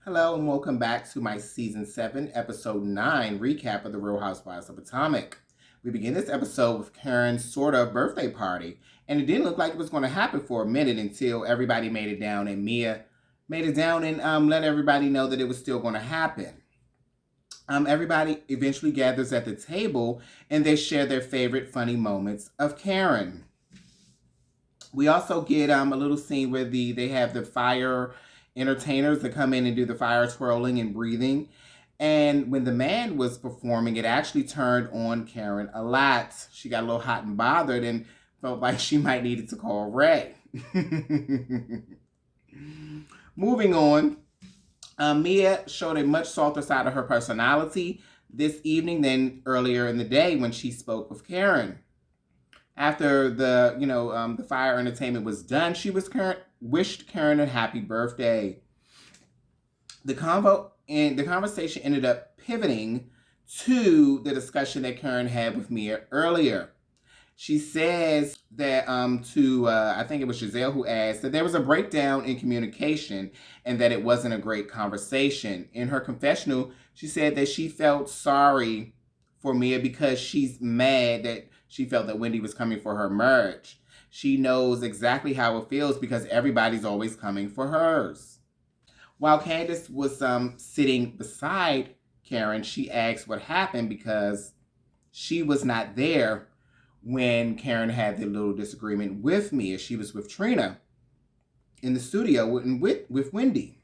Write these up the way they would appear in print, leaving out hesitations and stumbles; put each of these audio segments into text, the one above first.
Hello and welcome back to my Season 7, Episode 9 recap of The Real Housewives of Potomac. We begin this episode with Karen's sort of birthday party, and it didn't look like it was going to happen for a minute until everybody made it down and Mia made it down and let everybody know that it was still going to happen. Everybody eventually gathers at the table and they share their favorite funny moments of Karen. We also get a little scene where they have the fire entertainers that come in and do the fire twirling and breathing. And when the man was performing, it actually turned on Karen a lot. She got a little hot and bothered and felt like she might need to call Ray. Moving on, Mia showed a much softer side of her personality this evening than earlier in the day when she spoke with Karen. After the fire entertainment was done, she wished Karen a happy birthday. The conversation ended up pivoting to the discussion that Karen had with Mia earlier. She says that I think it was Giselle who asked that there was a breakdown in communication and that it wasn't a great conversation. In her confessional, she said that she felt sorry for Mia because she's mad that she felt that Wendy was coming for her marriage. She knows exactly how it feels because everybody's always coming for hers. While Candiace was sitting beside Karen, she asked what happened because she was not there when Karen had the little disagreement with Mia. She was with Trina in the studio with Wendy.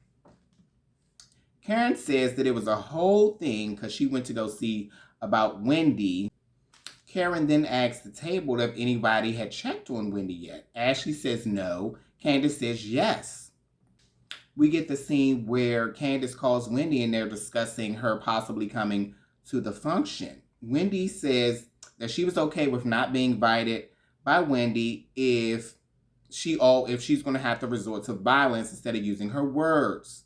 Karen says that it was a whole thing because she went to go see about Wendy. Karen then asked the table if anybody had checked on Wendy yet. Ashley says no. Candiace says yes. We get the scene where Candiace calls Wendy and they're discussing her possibly coming to the function. Wendy says that she was okay with not being invited by Wendy if she's going to have to resort to violence instead of using her words.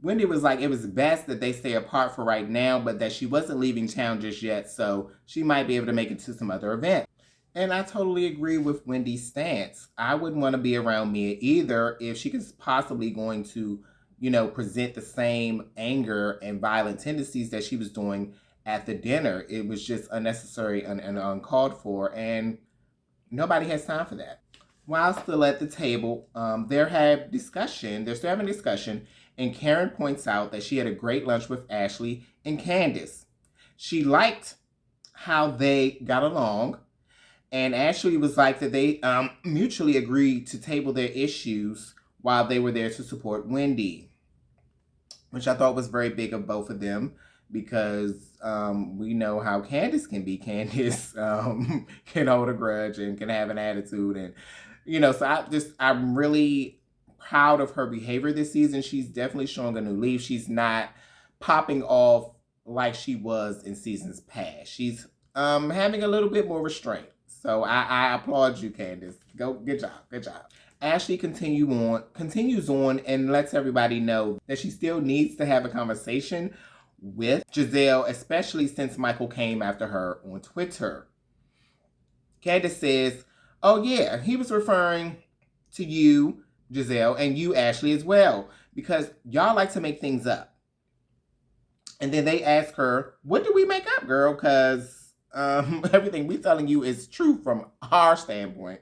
Wendy was like it was best that they stay apart for right now, but that she wasn't leaving town just yet, so she might be able to make it to some other event. And I totally agree with Wendy's stance. I wouldn't want to be around Mia either if she was possibly going to, present the same anger and violent tendencies that she was doing at the dinner. It was just unnecessary and uncalled for, and nobody has time for that. While still at the table, they're still having discussion, and Karen points out that she had a great lunch with Ashley and Candiace. She liked how they got along, and Ashley was like that they mutually agreed to table their issues while they were there to support Wendy, which I thought was very big of both of them because we know how Candiace can be. Candiace can hold a grudge and can have an attitude, and so I'm really proud of her behavior this season. She's definitely showing a new leaf. She's not popping off like she was in seasons past. She's having a little bit more restraint. So I applaud you, Candiace. Good job. Ashley continues on and lets everybody know that she still needs to have a conversation with Giselle, especially since Michael came after her on Twitter. Candiace says, oh yeah, he was referring to you, Giselle, and you, Ashley, as well, because y'all like to make things up. And then they ask her, what do we make up, girl? Because everything we telling you is true from our standpoint.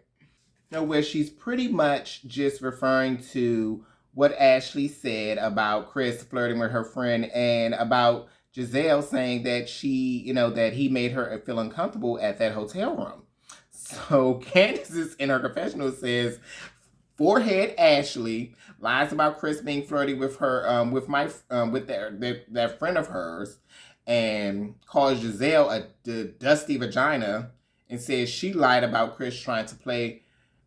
Where she's pretty much just referring to what Ashley said about Chris flirting with her friend and about Giselle saying that that he made her feel uncomfortable at that hotel room. So Candiace is in her confessional says, forehead Ashley lies about Chris being flirty with her, with that friend of hers, and calls Giselle a dusty vagina, and says she lied about Chris trying to play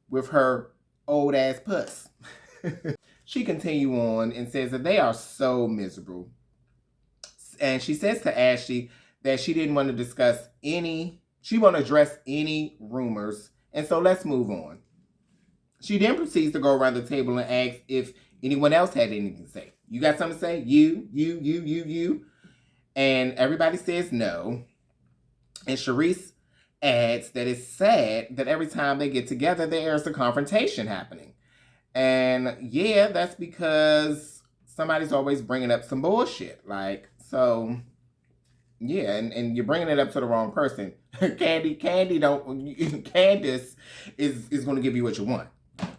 with her old ass puss. She continues on and says that they are so miserable, and she says to Ashley that she didn't want to address any rumors, and so let's move on. She then proceeds to go around the table and ask if anyone else had anything to say. You got something to say? You. And everybody says no. And Charisse adds that it's sad that every time they get together, there's a confrontation happening. And yeah, that's because somebody's always bringing up some bullshit. Like, so, yeah, and you're bringing it up to the wrong person. Candiace is going to give you what you want.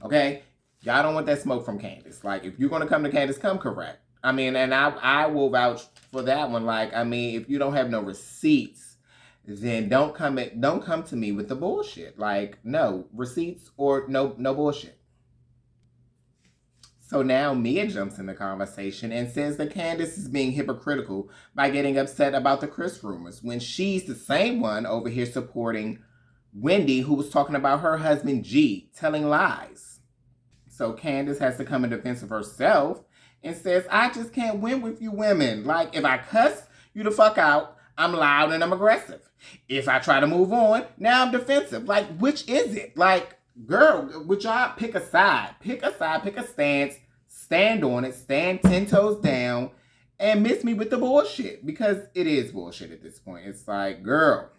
Okay? Y'all don't want that smoke from Candiace. Like, if you're going to come to Candiace, come correct. I mean, and I will vouch for that one. Like, I mean, if you don't have no receipts, then don't come to me with the bullshit. Like, no receipts or no bullshit. So now Mia jumps in the conversation and says that Candiace is being hypocritical by getting upset about the Chris rumors when she's the same one over here supporting Wendy, who was talking about her husband G telling lies. So Candiace has to come in defense of herself and says, I just can't win with you women. Like, if I cuss you the fuck out, I'm loud and I'm aggressive. If I try to move on, now I'm defensive. Like, which is it? Like, girl, would y'all pick a side? Pick a side, pick a stance, stand on it, stand 10 toes down, and miss me with the bullshit. Because it is bullshit at this point. It's like, girl.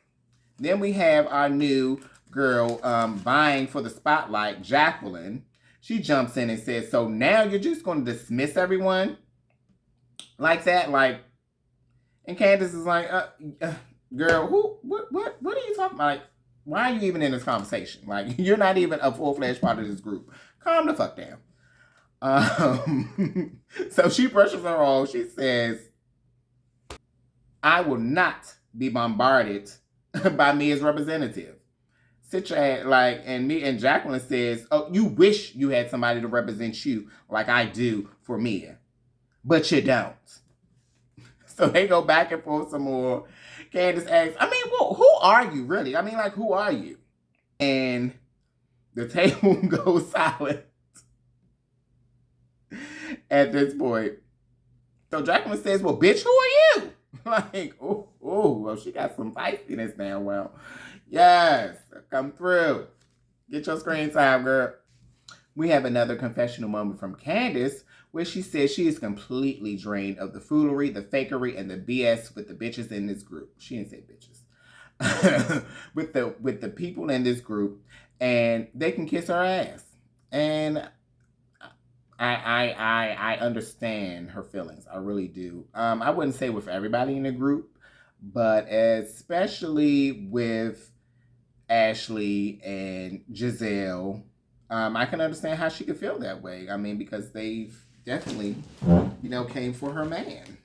Then we have our new girl vying for the spotlight, Jacqueline. She jumps in and says, so now you're just going to dismiss everyone like that? Like, and Candiace is like, girl, what are you talking about? Like, why are you even in this conversation? Like, you're not even a full-fledged part of this group. Calm the fuck down. So she brushes her off. She says, I will not be bombarded by me as representative. Sit your ass, like, and Jacqueline says, oh, you wish you had somebody to represent you like I do for Mia. But you don't. So they go back and forth some more. Candiace asks, I mean, well, who are you really? I mean, like, who are you? And the table goes silent at this point. So Jacqueline says, well, bitch, who are you? Like, oh, well, she got some feistiness now. Well, yes, come through. Get your screen time, girl. We have another confessional moment from Candiace where she says she is completely drained of the foolery, the fakery, and the BS with the bitches in this group. She didn't say bitches. with the people in this group, and they can kiss her ass. And I understand her feelings. I really do. I wouldn't say with everybody in the group, but especially with Ashley and Giselle, I can understand how she could feel that way. I mean, because they've definitely, came for her man.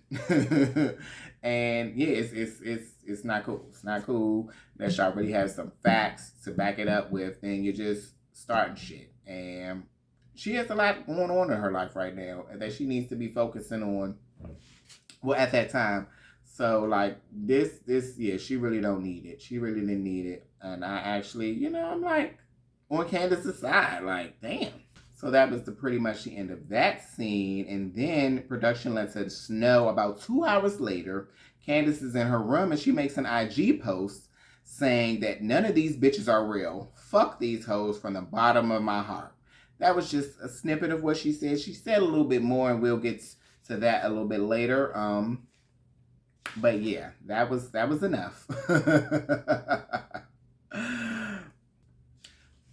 And yeah, it's not cool. It's not cool that y'all really have some facts to back it up with, and you're just starting shit. And she has a lot going on in her life right now that she needs to be focusing on. Well, at that time. So, like, this, yeah, she really don't need it. She really didn't need it. And I actually, I'm like, on Candiace's side, like, damn. So that was pretty much the end of that scene. And then production lets us know about 2 hours later, Candiace is in her room and she makes an IG post saying that none of these bitches are real. Fuck these hoes from the bottom of my heart. That was just a snippet of what she said. She said a little bit more, and we'll get to that a little bit later. But yeah, that was enough.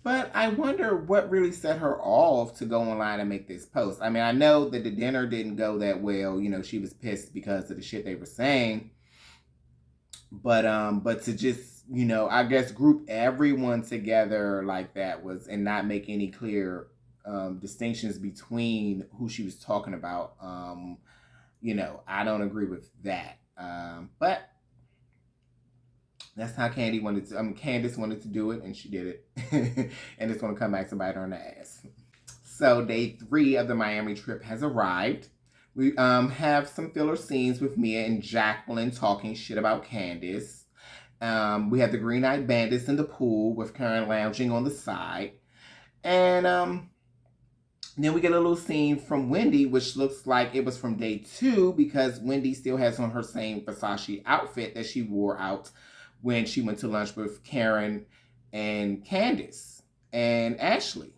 But I wonder what really set her off to go online and make this post. I mean, I know that the dinner didn't go that well. She was pissed because of the shit they were saying. But to just, I guess group everyone together like that and not make any clear distinctions between who she was talking about. I don't agree with that. But that's how Candiace wanted to do it, and she did it. And it's going to come back to bite her in the ass. So day 3 of the Miami trip has arrived. We have some filler scenes with Mia and Jacqueline talking shit about Candiace. We have the Green Eyed Bandits in the pool with Karen lounging on the side. And then we get a little scene from Wendy, which looks like it was from day 2 because Wendy still has on her same Versace outfit that she wore out when she went to lunch with Karen and Candiace and Ashley.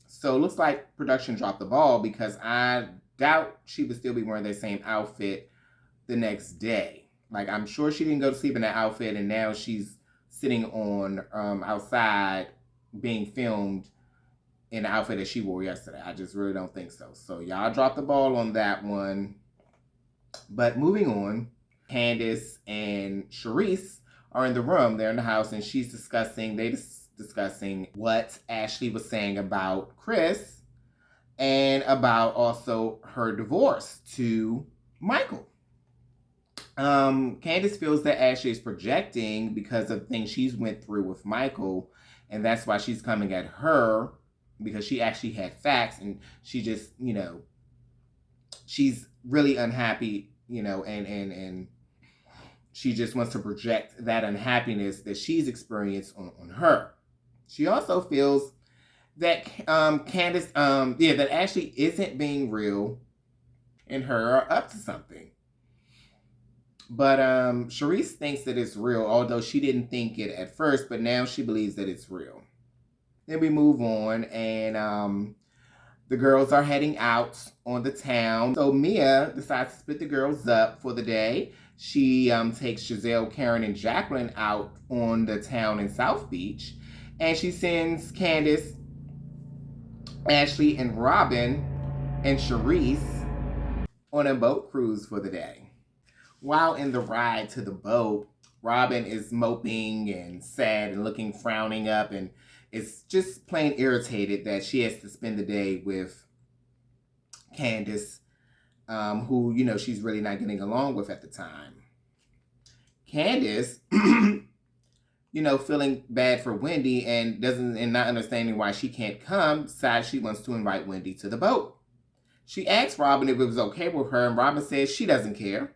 So it looks like production dropped the ball because I doubt she would still be wearing that same outfit the next day. Like, I'm sure she didn't go to sleep in that outfit, and now she's sitting on outside being filmed in the outfit that she wore yesterday. I just really don't think so. So y'all dropped the ball on that one. But moving on, Candiace and Charisse are in the room. They're in the house, and she's discussing what Ashley was saying about Chris and about also her divorce to Michael. Candiace feels that Ashley is projecting because of things she's went through with Michael, and that's why she's coming at her, because she actually had facts, and she just, she's really unhappy, and she just wants to project that unhappiness that she's experienced on her. She also feels that Candiace, that Ashley isn't being real, and her are up to something. But Charisse thinks that it's real, although she didn't think it at first, but now she believes that it's real. Then we move on, and the girls are heading out on the town. So Mia decides to split the girls up for the day. She takes Giselle, Karen, and Jacqueline out on the town in South Beach. And she sends Candiace, Ashley, and Robyn, and Charisse on a boat cruise for the day. While in the ride to the boat, Robyn is moping and sad and looking frowning up, and is just plain irritated that she has to spend the day with Candiace, who, she's really not getting along with at the time. Candiace, feeling bad for Wendy and not understanding why she can't come, decides she wants to invite Wendy to the boat. She asks Robyn if it was okay with her, and Robyn says she doesn't care.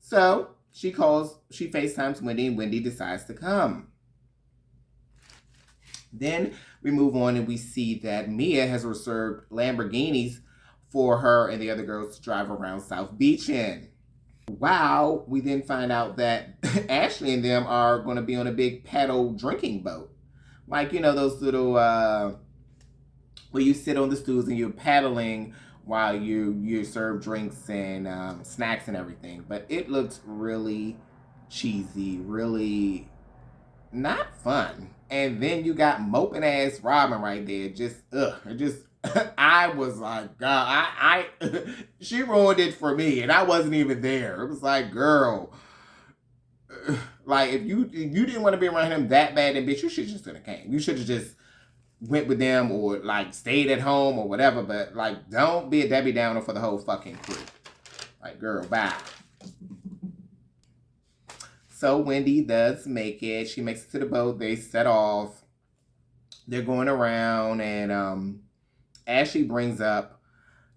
So she FaceTimes Wendy, and Wendy decides to come. Then we move on, and we see that Mia has reserved Lamborghinis for her and the other girls to drive around South Beach in. Wow, we then find out that Ashley and them are going to be on a big paddle drinking boat. Like, those little, where you sit on the stools and you're paddling while you serve drinks and snacks and everything. But it looks really cheesy, really not fun. And then you got moping ass Robyn right there. I was like, God, she ruined it for me, and I wasn't even there. It was like, girl, like if you didn't want to be around him that bad, then bitch, you should just have came. You should have just went with them or like stayed at home or whatever. But like, don't be a Debbie Downer for the whole fucking crew. Like, girl, bye. So Wendy does make it. She makes it to the boat. They set off. They're going around, and Ashley brings up,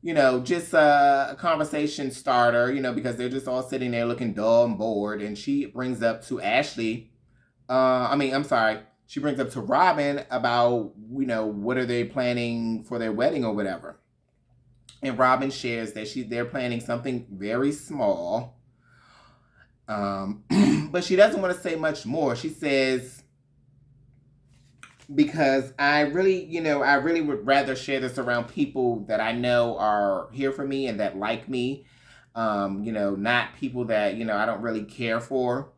just a conversation starter, because they're just all sitting there looking dull and bored. And she brings up to Ashley, she brings up to Robyn about, what are they planning for their wedding or whatever. And Robyn shares that they're planning something very small. But she doesn't want to say much more. She says, because I really would rather share this around people that I know are here for me and that like me. Not people that, I don't really care for.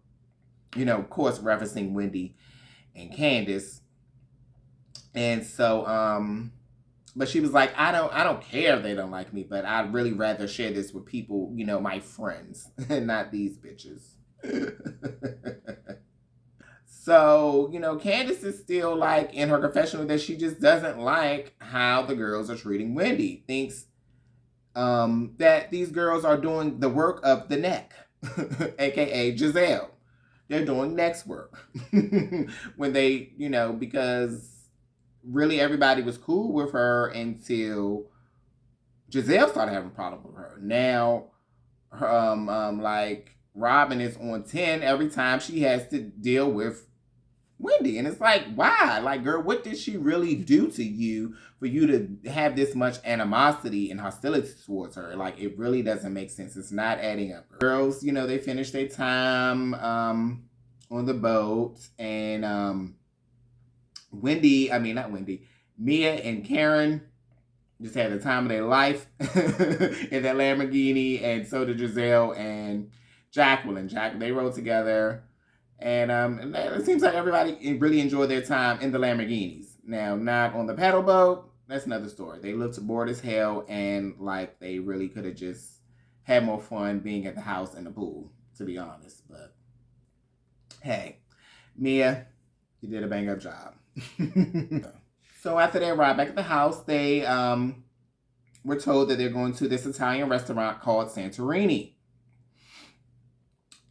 Of course, referencing Wendy and Candiace. And so, but she was like, I don't care if they don't like me, but I'd really rather share this with people, my friends, and not these bitches. So, Candiace is still like in her confessional that she just doesn't like how the girls are treating Wendy. Thinks that these girls are doing the work of the neck, aka Giselle. They're doing next work. When they, because really everybody was cool with her until Giselle started having a problem with her. Now, like Robyn is on 10 every time she has to deal with Wendy. And it's like, why? Like, girl, what did she really do to you for you to have this much animosity and hostility towards her? Like, it really doesn't make sense. It's not adding up. Girls, they finished their time on the boat. And Mia and Karen just had the time of their life in that Lamborghini. And so did Giselle and Jacqueline. They rode together. And it seems like everybody really enjoyed their time in the Lamborghinis. Now, not on the paddle boat, that's another story. They looked bored as hell, and like they really could have just had more fun being at the house and the pool, to be honest. But hey, Mia, you did a bang up job. So after they arrived back at the house, they were told that they're going to this Italian restaurant called Santorini.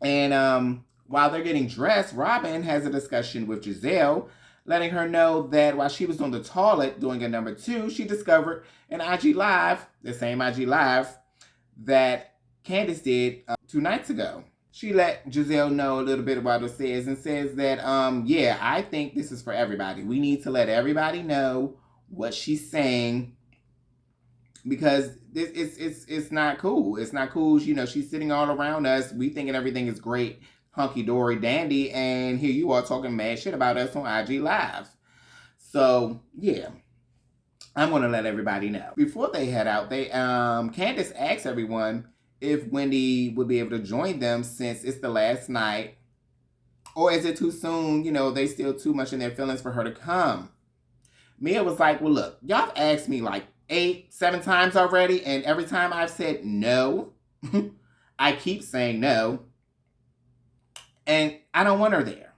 And while they're getting dressed, Robyn has a discussion with Giselle, letting her know that while she was on the toilet doing a number 2, she discovered an IG Live, the same IG Live that Candiace did 2 nights ago. She let Giselle know a little bit about what it says and says that, yeah, I think this is for everybody. We need to let everybody know what she's saying because it's not cool. It's not cool. You know, she's sitting all around us. We thinking everything is great, hunky-dory dandy, and here you are talking mad shit about us on IG Live. So, yeah. I'm going to let everybody know. Before they head out, Candiace asked everyone if Wendy would be able to join them since it's the last night. Or is it too soon? You know, they still too much in their feelings for her to come. Mia was like, well, look, y'all have asked me like 8, 7 times already. And every time I've said no, I keep saying no. And I don't want her there.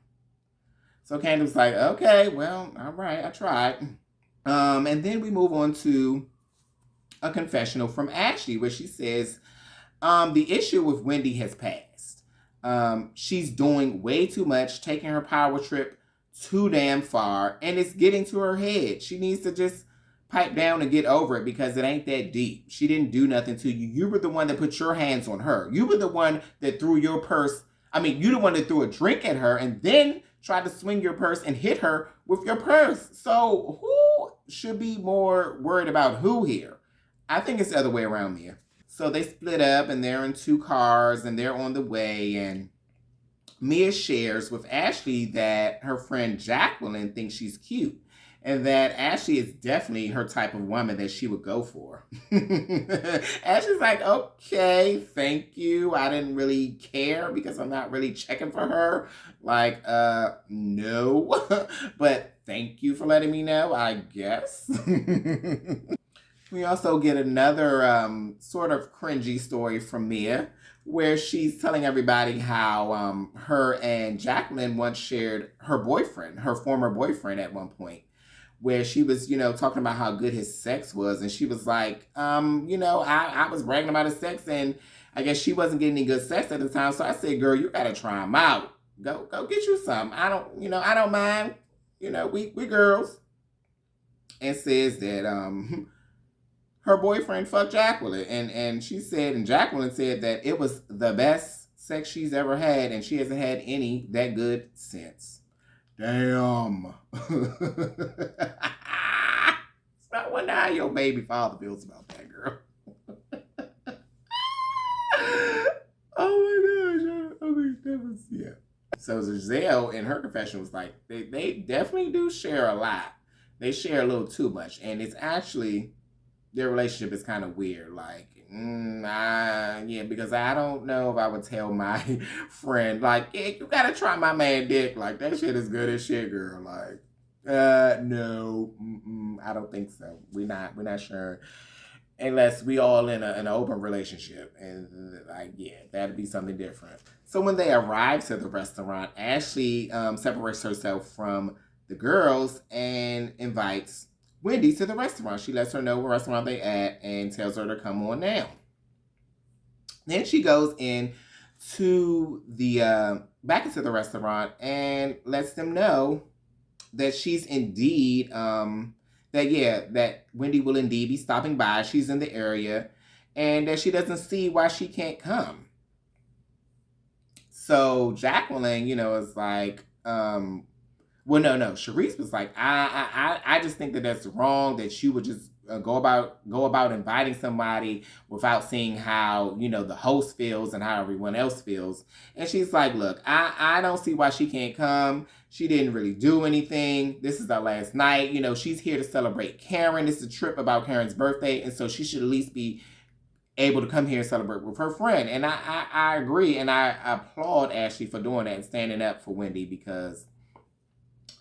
So Candiace was like, okay, well, all right, I tried. And then we move on to a confessional from Ashley where she says, the issue with Wendy has passed. She's doing way too much, taking her power trip too damn far, and it's getting to her head. She needs to just pipe down and get over it because it ain't that deep. She didn't do nothing to you. You were the one that put your hands on her. You were the one that threw your purse. I mean, you the one that threw a drink at her and then tried to swing your purse and hit her with your purse. So who should be more worried about who here? I think it's the other way around, Mia. So they split up and they're in 2 cars and they're on the way, and Mia shares with Ashley that her friend Jacqueline thinks she's cute and that Ashley is definitely her type of woman that she would go for. Ashley's like, okay, thank you. I didn't really care because I'm not really checking for her. Like, no, but thank you for letting me know, I guess. We also get another sort of cringy story from Mia where she's telling everybody how her and Jacqueline once shared her boyfriend, her former boyfriend at one point, where she was, you know, talking about how good his sex was. And she was like, you know, I was bragging about his sex and I guess she wasn't getting any good sex at the time. So I said, girl, you got to try him out. Go get you some. I don't mind. You know, we girls. And says that, her boyfriend fucked Jacqueline, and she said, and Jacqueline said that it was the best sex she's ever had, and she hasn't had any that good since. Damn. It's not wonder how your baby father feels about that, girl. Oh my gosh. I mean, that was, yeah. So Giselle in her confession was like, they definitely do share a lot. They share a little too much, and it's actually, their relationship is kind of weird. Like, yeah, because I don't know if I would tell my friend, like, yeah, you gotta try my man dick. Like, that shit is good as shit, girl. Like, no, I don't think so. We're not sure. Unless we all in an open relationship. And, like, yeah, that'd be something different. So when they arrive to the restaurant, Ashley separates herself from the girls and invites Wendy to the restaurant. She lets her know what restaurant they at and tells her to come on down. Then she goes in to the back into the restaurant and lets them know that she's indeed that Wendy will indeed be stopping by. She's in the area and that she doesn't see why she can't come. So Jacqueline, you know, is like, well, no. Sharice was like, I just think that that's wrong. That you would just go about inviting somebody without seeing how, you know, the host feels and how everyone else feels. And she's like, look, I don't see why she can't come. She didn't really do anything. This is our last night. You know, she's here to celebrate Karen. It's a trip about Karen's birthday, and so she should at least be able to come here and celebrate with her friend. And I agree, and I applaud Ashley for doing that and standing up for Wendy because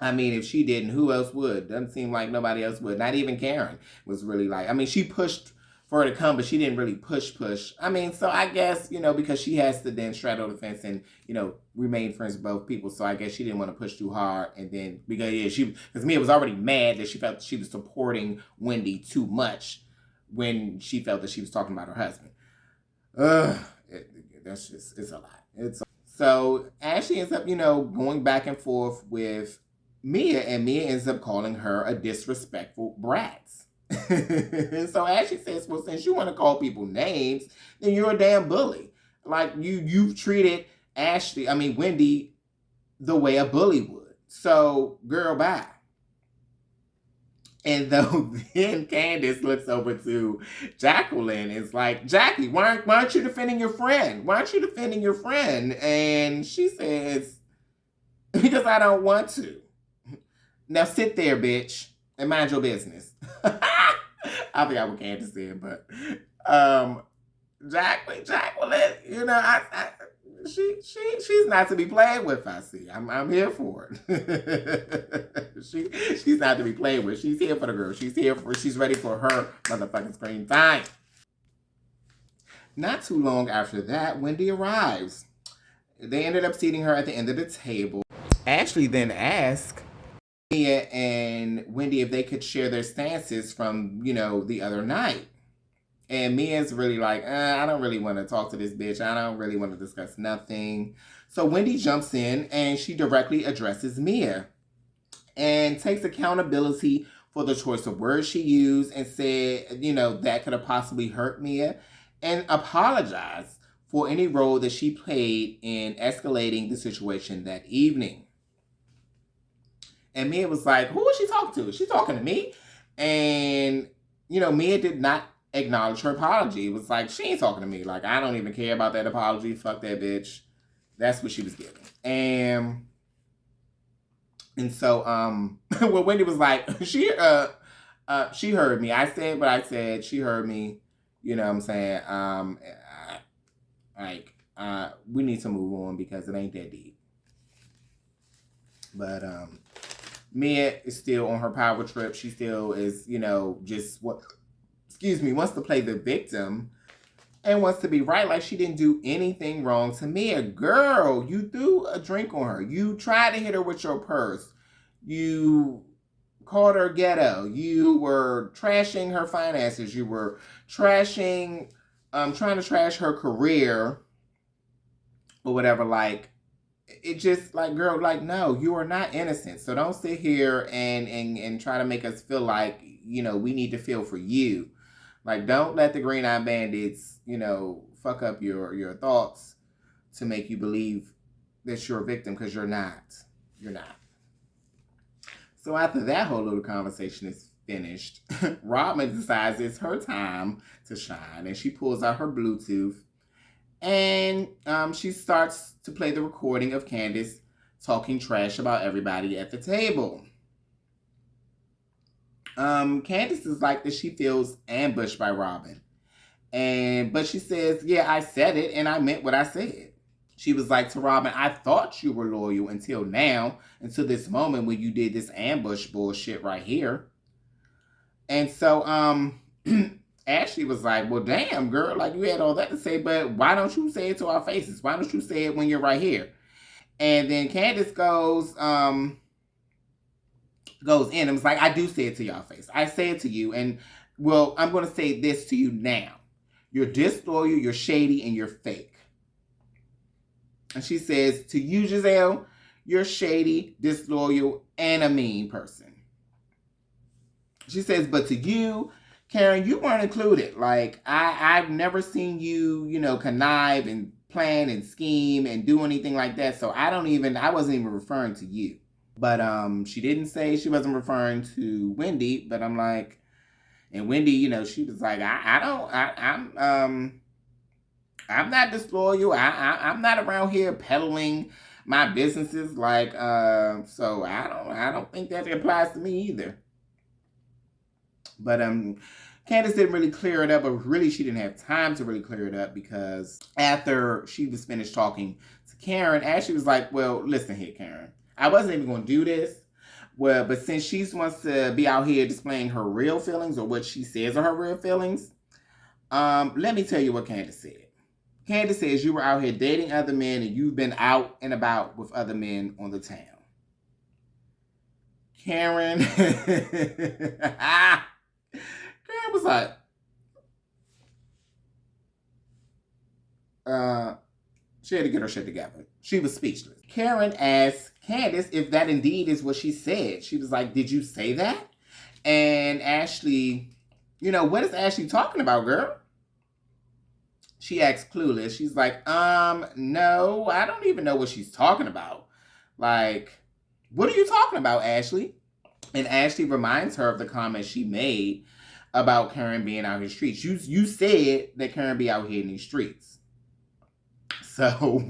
I mean, if she didn't, who else would? Doesn't seem like nobody else would. Not even Karen was really like, I mean, she pushed for her to come, but she didn't really push. I mean, so I guess, because she has to then straddle the fence and, remain friends with both people. So I guess she didn't want to push too hard. And then, because Mia was already mad that she felt she was supporting Wendy too much when she felt that she was talking about her husband. It's a lot. So Ashley ends up, going back and forth with Mia, and Mia ends up calling her a disrespectful brat. And so Ashley says, well, since you want to call people names, then you're a damn bully. Like you've treated Wendy the way a bully would. So girl, bye. And then Candiace looks over to Jacqueline and is like, Jackie, why aren't you defending your friend? Why aren't you defending your friend? And she says, because I don't want to. Now sit there, bitch, and mind your business. I forgot what Candiace said, but Jacqueline, she's not to be played with. I see. I'm here for it. She's not to be played with. She's here for the girl. She's ready for her motherfucking screen time. Not too long after that, Wendy arrives. They ended up seating her at the end of the table. Ashley then asked Mia and Wendy if they could share their stances from, the other night. And Mia's really like, I don't really want to talk to this bitch. I don't really want to discuss nothing. So Wendy jumps in and she directly addresses Mia and takes accountability for the choice of words she used and said, that could have possibly hurt Mia, and apologized for any role that she played in escalating the situation that evening. And Mia was like, who is she talking to? Is she talking to me? And, Mia did not acknowledge her apology. It was like, she ain't talking to me. Like, I don't even care about that apology. Fuck that bitch. That's what she was giving. And so, well, Wendy was like, she heard me. I said what I said. She heard me. You know what I'm saying? We need to move on because it ain't that deep. But, Mia is still on her power trip. She still is, wants to play the victim and wants to be right. Like she didn't do anything wrong to Mia. Girl, you threw a drink on her. You tried to hit her with your purse. You called her ghetto. You were trashing her finances. You were trying to trash her career or whatever. Like, it just like, girl, like, no, you are not innocent. So don't sit here and try to make us feel like, we need to feel for you. Like, don't let the Green Eye Bandits, fuck up your thoughts to make you believe that you're a victim, because you're not. You're not. So after that whole little conversation is finished, Robyn decides it's her time to shine, and she pulls out her Bluetooth, and she starts to play the recording of Candiace talking trash about everybody at the table. Candiace is like that she feels ambushed by Robyn. But she says, yeah, I said it and I meant what I said. She was like to Robyn, I thought you were loyal until now, until this moment when you did this ambush bullshit right here. And so Ashley was like, well, damn, girl, like you had all that to say, but why don't you say it to our faces? Why don't you say it when you're right here? And then Candiace goes in and was like, I do say it to y'all face. I say it to you, and well, I'm going to say this to you now. You're disloyal, you're shady, and you're fake. And she says, to you, Giselle, you're shady, disloyal, and a mean person. She says, but to you, Karen, you weren't included. Like, I've never seen you, connive and plan and scheme and do anything like that. So I wasn't even referring to you. But she didn't say she wasn't referring to Wendy, but I'm like, and Wendy, she was like, I'm not disloyal. I'm not around here peddling my businesses. Like, so I don't think that applies to me either. But Candiace didn't really clear it up, but really she didn't have time to really clear it up, because after she was finished talking to Karen, Ashley was like, well, listen here, Karen. I wasn't even going to do this, Well, but since she wants to be out here displaying her real feelings or what she says are her real feelings, let me tell you what Candiace said. Candiace says you were out here dating other men and you've been out and about with other men on the town. Karen, Karen was like, she had to get her shit together. She was speechless. Karen asked Candiace if that indeed is what she said. She was like, did you say that? And Ashley, what is Ashley talking about, girl? She acts clueless. She's like, no, I don't even know what she's talking about. Like, what are you talking about, Ashley? And Ashley reminds her of the comment she made about Karen being out in the streets. You said that Karen be out here in these streets. So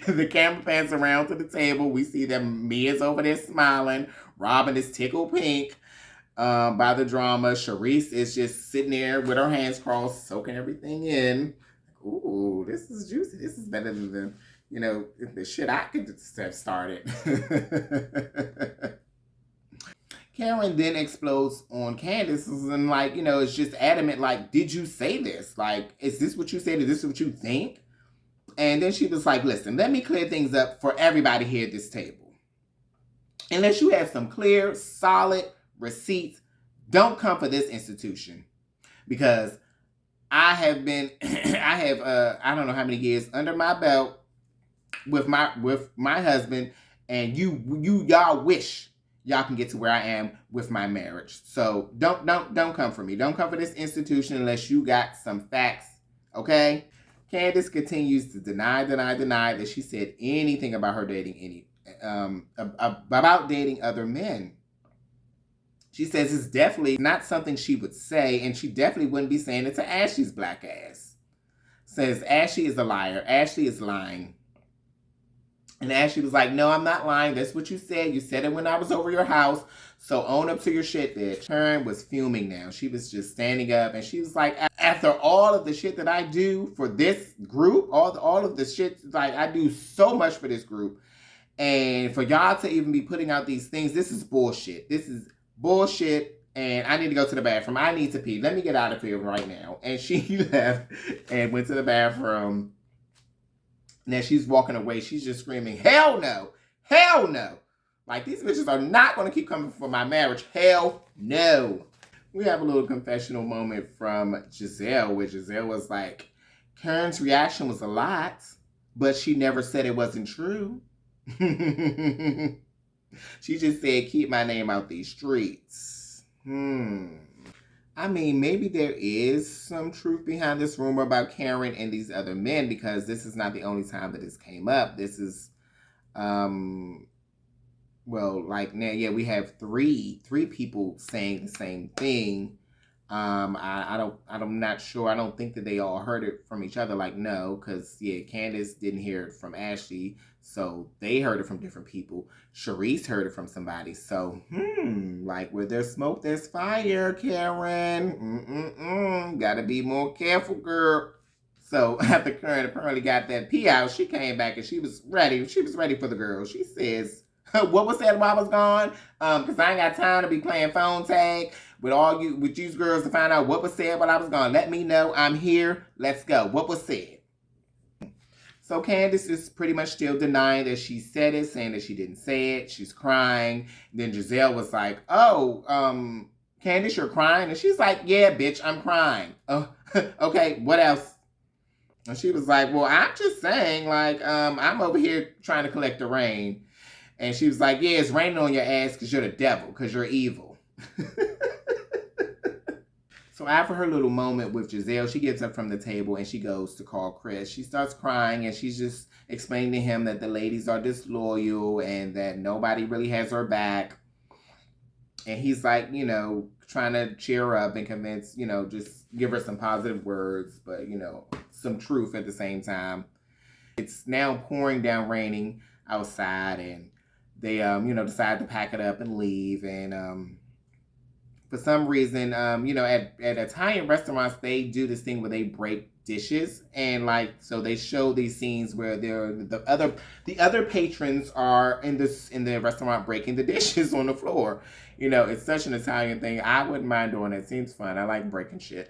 the camera pans around to the table. We see that Mia's over there smiling. Robyn is tickled pink by the drama. Charisse is just sitting there with her hands crossed, soaking everything in. Ooh, this is juicy. This is better than the shit I could have started. Karen then explodes on Candiace and is just adamant, like, did you say this? Like, is this what you said? Is this what you think? And then she was like, listen, let me clear things up for everybody here at this table. Unless you have some clear, solid receipts, don't come for this institution. Because I have I don't know how many years under my belt with my husband, and y'all wish y'all can get to where I am with my marriage. So don't come for me. Don't come for this institution unless you got some facts, okay? Candiace continues to deny that she said anything about her dating about dating other men. She says it's definitely not something she would say, and she definitely wouldn't be saying it to Ashley's black ass. Says Ashley is a liar. Ashley is lying. And Ashley was like, no, I'm not lying. That's what you said. You said it when I was over your house. So own up to your shit, bitch. Karen was fuming now. She was just standing up, and she was like, after all of the shit that I do for this group, all of the shit, like, I do so much for this group. And for y'all to even be putting out these things, this is bullshit. This is bullshit. And I need to go to the bathroom. I need to pee. Let me get out of here right now. And she left and went to the bathroom. And as she's walking away, she's just screaming, hell no, hell no. Like, these bitches are not going to keep coming for my marriage. Hell no. We have a little confessional moment from Giselle, where Giselle was like, Karen's reaction was a lot, but she never said it wasn't true. She just said, keep my name out these streets. I mean, maybe there is some truth behind this rumor about Karen and these other men, because this is not the only time that this came up. This is, we have three people saying the same thing. I'm not sure. I don't think that they all heard it from each other. Like, no, because Candiace didn't hear it from Ashley, so they heard it from different people. Charisse heard it from somebody. So, where there's smoke, there's fire, Karen. Gotta be more careful, girl. So after Karen apparently got that pee out, she came back and she was ready. She was ready for the girl. She says, what was said while I was gone? Because I ain't got time to be playing phone tag with you girls to find out what was said while I was gone. Let me know. I'm here. Let's go. What was said? So Candiace is pretty much still denying that she said it, saying that she didn't say it. She's crying. Then Giselle was like, oh, Candiace, you're crying? And she's like, yeah, bitch, I'm crying. Oh, okay, what else? And she was like, well, I'm just saying, like, I'm over here trying to collect the rain. And she was like, yeah, it's raining on your ass because you're the devil, because you're evil. So after her little moment with Giselle, she gets up from the table and she goes to call Chris. She starts crying and she's just explaining to him that the ladies are disloyal and that nobody really has her back. And he's like, trying to cheer her up and convince, just give her some positive words, but, some truth at the same time. It's now pouring down, raining outside, and they, decide to pack it up and leave. And, for some reason, at Italian restaurants, they do this thing where they break dishes, and like, so they show these scenes where the other patrons are in the restaurant breaking the dishes on the floor. You know, it's such an Italian thing. I wouldn't mind doing it. Seems fun. I like breaking shit.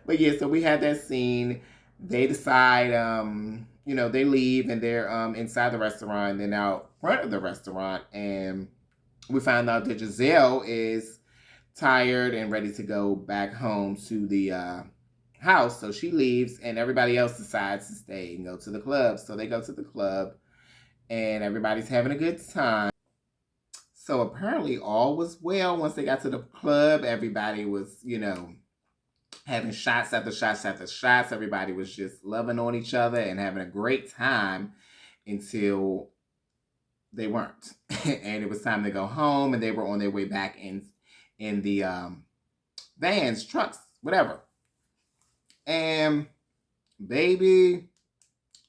But yeah, so we had that scene. They decide, you know, they leave and they're inside the restaurant, and then out front of the restaurant, and we find out that Giselle is tired and ready to go back home to the house. So she leaves, and everybody else decides to stay and go to the club. So they go to the club, and everybody's having a good time. So apparently all was well once they got to the club. Everybody was, you know, having shots after shots after shots. Everybody was just loving on each other and having a great time until they weren't. And it was time to go home, and they were on their way back in the vans, trucks, whatever. And baby,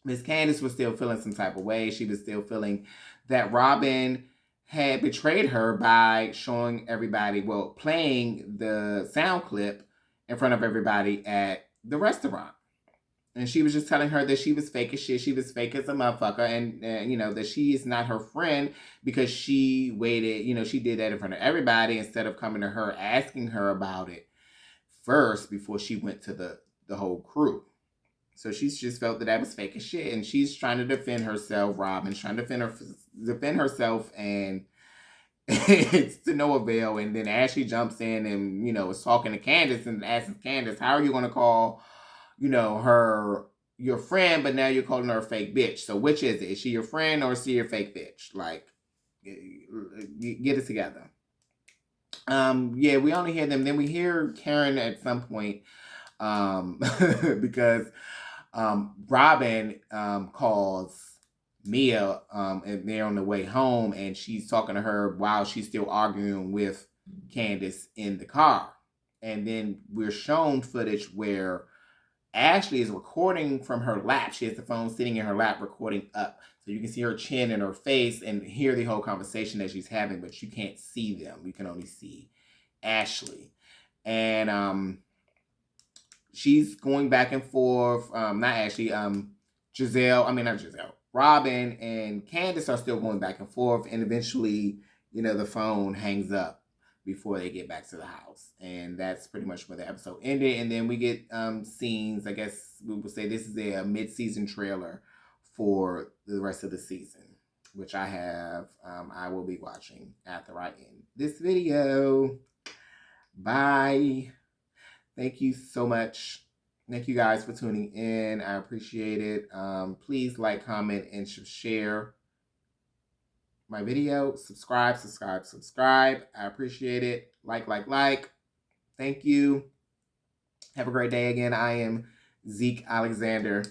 Miss Candiace was still feeling some type of way. She was still feeling that Robyn had betrayed her by showing everybody, well, playing the sound clip in front of everybody at the restaurant. And she was just telling her that she was fake as shit. She was fake as a motherfucker. And you know, that she is not her friend because she waited, you know, she did that in front of everybody instead of coming to her, asking her about it first before she went to the whole crew. So she's just felt that was fake as shit. And she's trying to defend herself. Robyn's trying to defend herself, and it's to no avail. And then Ashley jumps in and, you know, is talking to Candiace and asks Candiace, how are you going to call, you know, her your friend, but now you're calling her a fake bitch? So which is it? Is she your friend or is she your fake bitch? Like, get it together. Yeah, we only hear them. Then we hear Karen at some point, because Robyn calls Mia, and they're on the way home, and she's talking to her while she's still arguing with Candiace in the car. And then we're shown footage where Ashley is recording from her lap. She has the phone sitting in her lap recording up. So you can see her chin and her face and hear the whole conversation that she's having, but you can't see them. You can only see Ashley. And she's going back and forth. Not Ashley, Robyn and Candiace are still going back and forth, and eventually, you know, the phone hangs up before they get back to the house. And that's pretty much where the episode ended. And then we get scenes. I guess we would say this is a mid-season trailer for the rest of the season, which I will be watching after I end this video. Bye. Thank you so much. Thank you guys for tuning in. I appreciate it. Please like, comment, and share my video. Subscribe. I appreciate it. Like. Thank you. Have a great day again. I am Zeke Alexander.